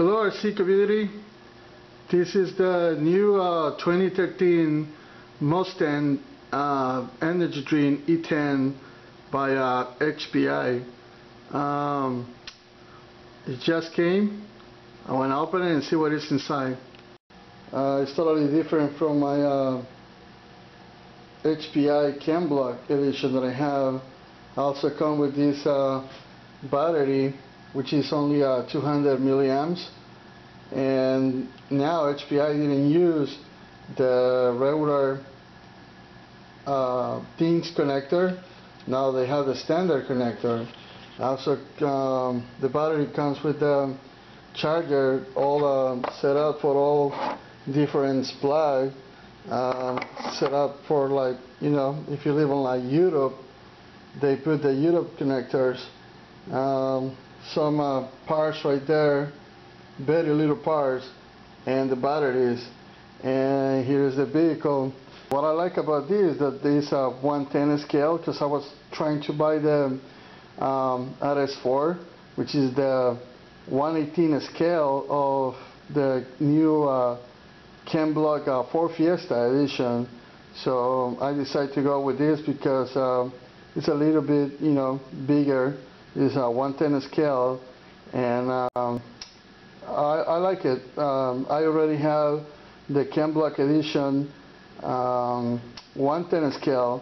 Hello RC community, this is the new 2013 Mustang Energy Drink E10 by HPI. It just came. I want to open it and see what is inside. It's totally different from my HPI Chem Block edition that I have. I also come with this battery, which is only 200 milliamps, and now HPI didn't use the regular Things connector. Now they have the standard connector. Also the battery comes with the charger all set up for all different supply, set up for, like, you know, if you live in like Europe, they put the Europe connectors. Some parts right there, very little parts, and the batteries. And here's the vehicle. What I like about this is that this is a 110 scale, because I was trying to buy the RS4, which is the 118 scale of the new Chem Block Ford Fiesta edition. So I decided to go with this because it's a little bit, you know, bigger. It's a 110 scale, and I like it. I already have the Chem Block edition 110 scale,